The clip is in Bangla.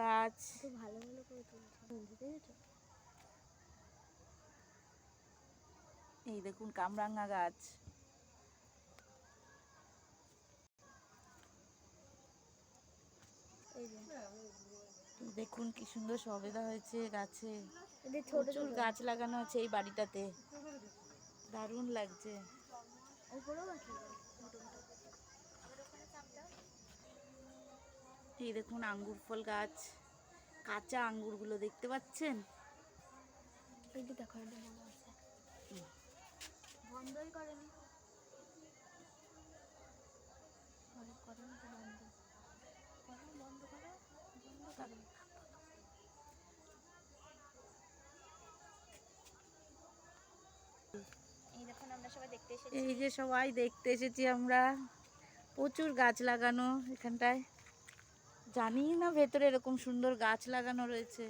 গাছ। ভালো ভালো করে তুলছে। এই দেখুন কামরাঙা গাছ। এই যে দেখুন কি সুন্দর সবেদা হয়েছে গাছে। এদের ছোট প্রচুর ছোট গাছ লাগানো আছে এই বাড়িটাতে, দারুণ লাগছে। ওপরেও আছে এই দেখুন আঙ্গুর ফল গাছ, কাঁচা আঙ্গুরগুলো দেখতে পাচ্ছেন। এইটা দেখো, এটা বড় আছে, বন্ধই করেনি, করো না তো, বন্ধ করো, বন্ধ করো, বন্ধ করো। এই দেখুন আমরা সবাই দেখতে এসেছি। এই যে সবাই দেখতে এসেছি আমরা, প্রচুর গাছ লাগানো এখানটায়। জানি না ভেতরে এরকম সুন্দর গাছ লাগানো রয়েছে।